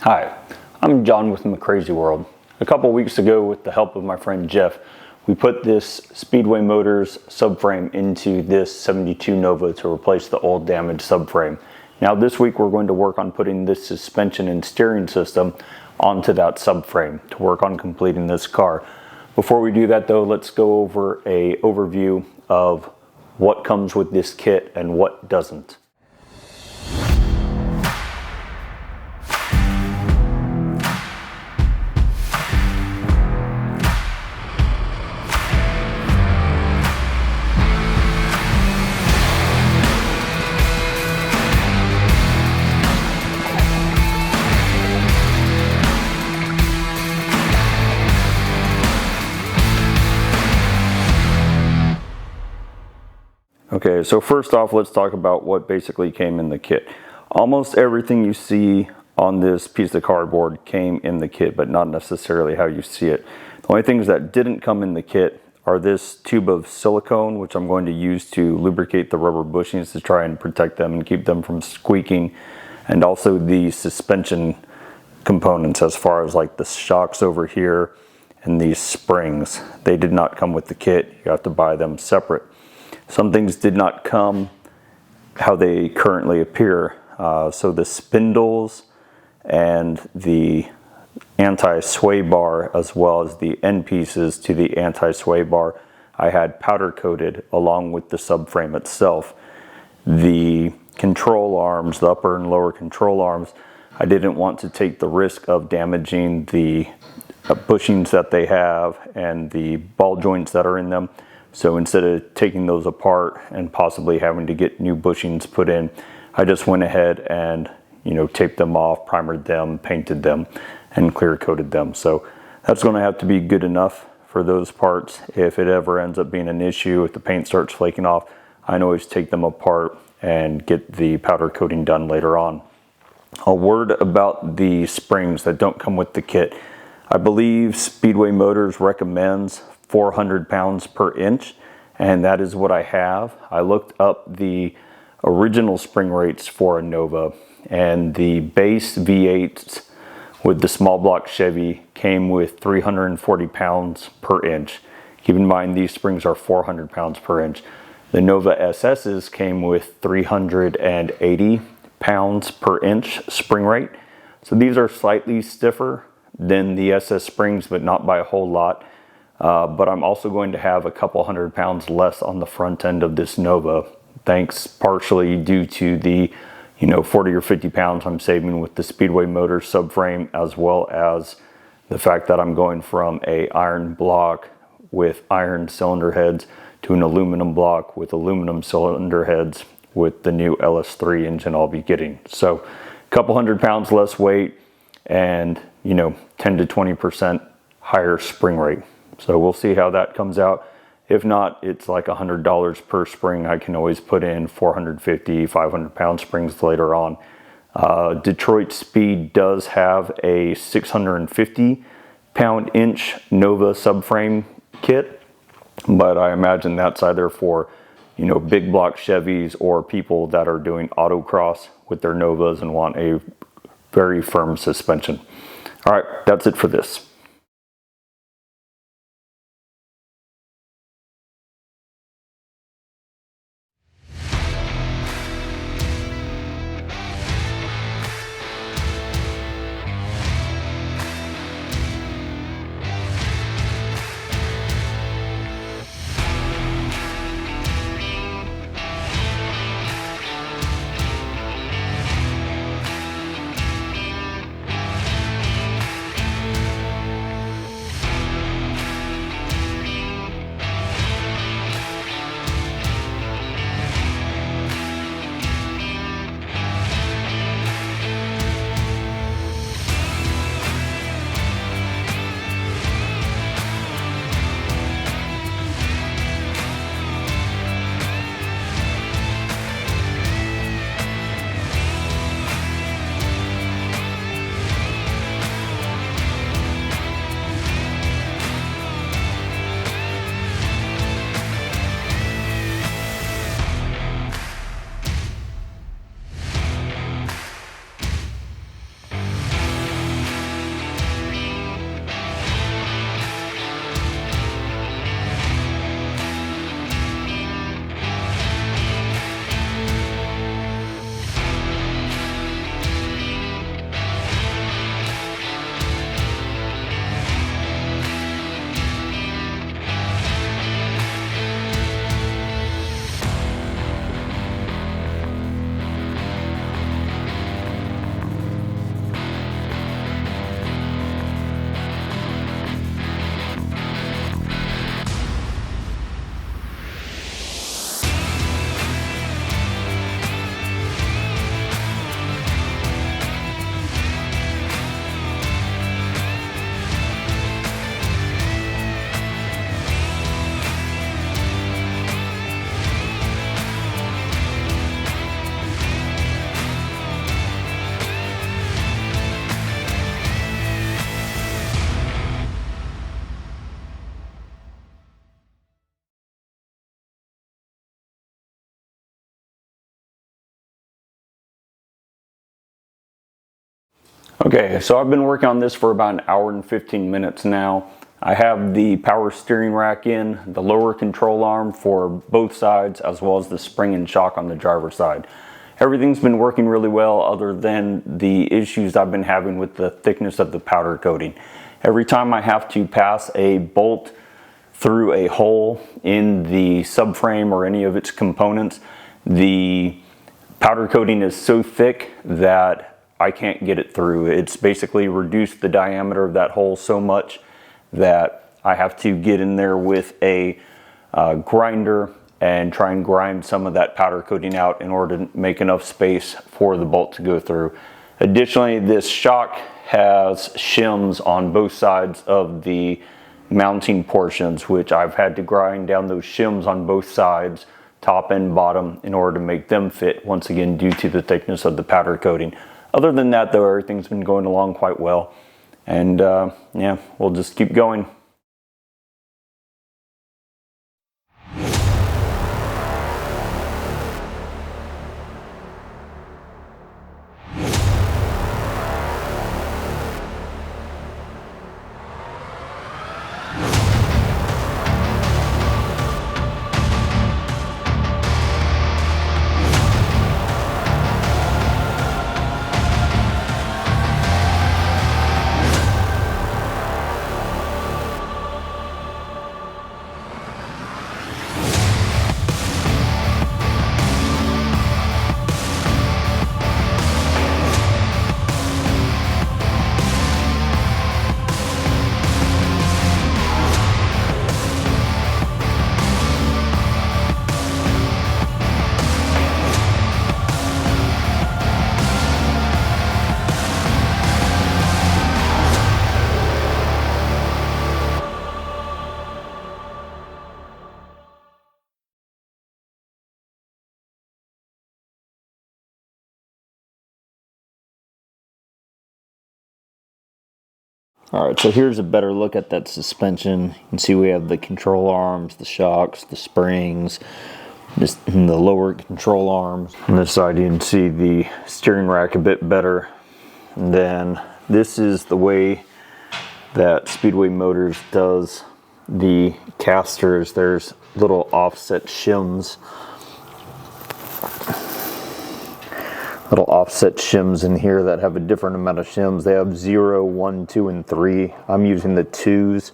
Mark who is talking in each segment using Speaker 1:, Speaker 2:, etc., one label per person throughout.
Speaker 1: Hi, I'm John with the Crazy World. A couple weeks ago, with the help of my friend Jeff, we put this Speedway Motors subframe into this 72 Nova to replace the old damaged subframe. Now this week we're going to work on putting this suspension and steering system onto that subframe to work on completing this car. Before we do that though, let's go over an overview of what comes with this kit and what doesn't. Okay, so first off, let's talk about what basically came in the kit. Almost everything you see on this piece of cardboard came in the kit, but not necessarily how you see it. The only things that didn't come in the kit are this tube of silicone, which I'm going to use to lubricate the rubber bushings to try and protect them and keep them from squeaking, and also the suspension components as far as like the shocks over here and these springs. They did not come with the kit. You have to buy them separate. Some things did not come how they currently appear. So the spindles and the anti-sway bar, as well as the end pieces to the anti-sway bar, I had powder coated along with the subframe itself. The control arms, the upper and lower control arms, I didn't want to take the risk of damaging the bushings that they have and the ball joints that are in them. So instead of taking those apart and possibly having to get new bushings put in, I just went ahead and, taped them off, primered them, painted them, and clear coated them. So that's going to have to be good enough for those parts. If it ever ends up being an issue, if the paint starts flaking off, I can always take them apart and get the powder coating done later on. A word about the springs that don't come with the kit. I believe Speedway Motors recommends 400 pounds per inch, and that is what I have. I looked up the original spring rates for a Nova, and the base V8s with the small block Chevy came with 340 pounds per inch. Keep in mind these springs are 400 pounds per inch. The Nova SS's came with 380 pounds per inch spring rate. So these are slightly stiffer than the SS springs, but not by a whole lot. But I'm also going to have a couple 100 pounds less on the front end of this Nova, thanks partially due to the 40 or 50 pounds I'm saving with the Speedway Motors subframe, as well as the fact that I'm going from a iron block with iron cylinder heads to an aluminum block with aluminum cylinder heads with the new LS3 engine I'll be getting. So a couple 100 pounds less weight and 10 to 20% higher spring rate. So we'll see how that comes out. If not, it's like $100 per spring. I can always put in 450, 500 pound springs later on. Detroit Speed does have a 650 pound inch Nova subframe kit, but I imagine that's either for big block Chevys or people that are doing autocross with their Novas and want a very firm suspension. All right, that's it for this. Okay, so I've been working on this for about an hour and 15 minutes now. I have the power steering rack in, the lower control arm for both sides, as well as the spring and shock on the driver's side. Everything's been working really well other than the issues I've been having with the thickness of the powder coating. Every time I have to pass a bolt through a hole in the subframe or any of its components, the powder coating is so thick that I can't get it through. It's basically reduced the diameter of that hole so much that I have to get in there with a grinder and try and grind some of that powder coating out in order to make enough space for the bolt to go through. Additionally, this shock has shims on both sides of the mounting portions, which I've had to grind down those shims on both sides, top and bottom, in order to make them fit, once again due to the thickness of the powder coating. Other than that though, everything's been going along quite well. And yeah, we'll just keep going. Alright, so here's a better look at that suspension. You can see we have the control arms, the shocks, the springs, the lower control arms. On this side you can see the steering rack a bit better. And then this is the way that Speedway Motors does the casters. There's little offset shims. Little offset shims in here that have a different amount of shims. They have 0, 1, 2, and 3. I'm using the 2s.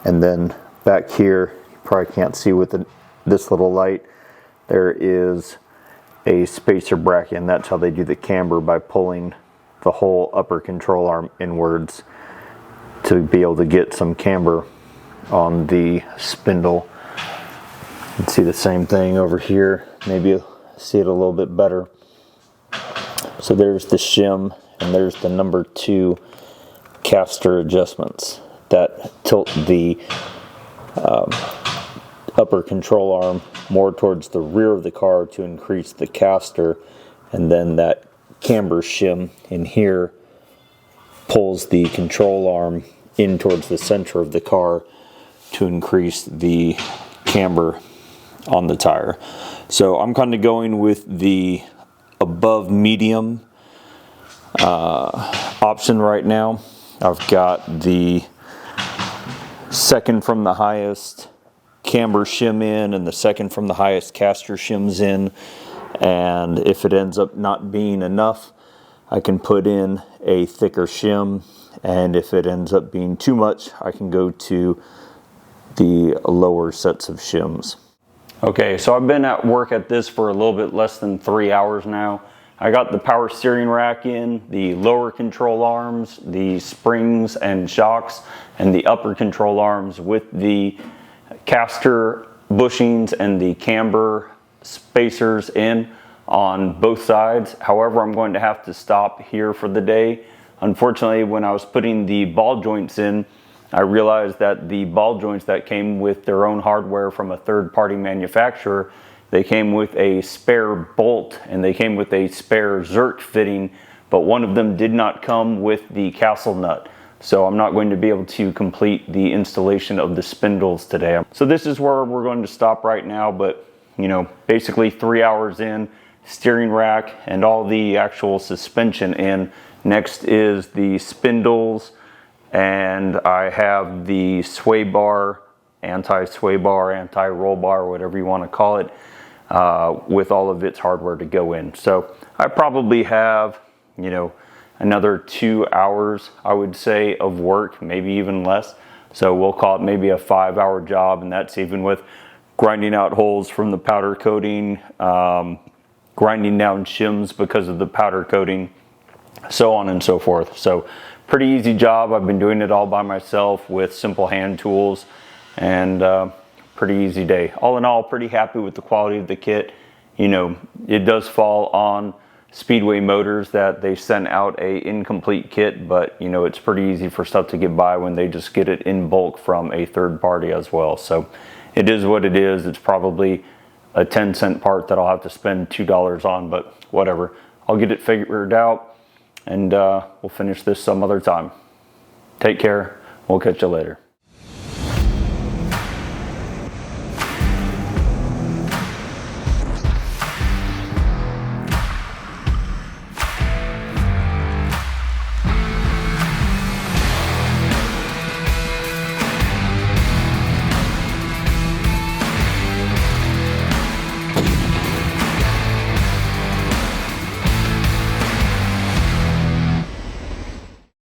Speaker 1: And then back here, you probably can't see with this little light, there is a spacer bracket, and that's how they do the camber, by pulling the whole upper control arm inwards to be able to get some camber on the spindle. You can see the same thing over here. Maybe you'll see it a little bit better. So there's the shim, and there's the number 2 caster adjustments that tilt the upper control arm more towards the rear of the car to increase the caster, and then that camber shim in here pulls the control arm in towards the center of the car to increase the camber on the tire. So I'm kind of going with the above medium option right now. I've got the second from the highest camber shim in and the second from the highest caster shims in, and if it ends up not being enough, I can put in a thicker shim, and if it ends up being too much, I can go to the lower sets of shims. Okay, so I've been at work at this for a little bit less than 3 hours now. I got the power steering rack in, the lower control arms, the springs and shocks, and the upper control arms with the caster bushings and the camber spacers in on both sides. However, I'm going to have to stop here for the day. Unfortunately, when I was putting the ball joints in, I realized that the ball joints that came with their own hardware from a third-party manufacturer, they came with a spare bolt and they came with a spare Zerk fitting, but one of them did not come with the castle nut. So I'm not going to be able to complete the installation of the spindles today. So this is where we're going to stop right now, but you know, basically 3 hours in, steering rack and all the actual suspension in. Next is the spindles, and I have the sway bar, anti-sway bar, anti-roll bar, whatever you want to call it, with all of its hardware to go in. So I probably have, you know, another 2 hours, I would say, of work, maybe even less. So we'll call it maybe a 5-hour job, and that's even with grinding out holes from the powder coating, grinding down shims because of the powder coating, so on and so forth. So pretty easy job. I've been doing it all by myself with simple hand tools, and pretty easy day. All in all, pretty happy with the quality of the kit. You know, it does fall on Speedway Motors that they sent out a incomplete kit, but you know, it's pretty easy for stuff to get by when they just get it in bulk from a third party as well. So it is what it is. It's probably a 10-cent part that I'll have to spend $2 on, but whatever. I'll get it figured out, and we'll finish this some other time. Take care. We'll catch you later.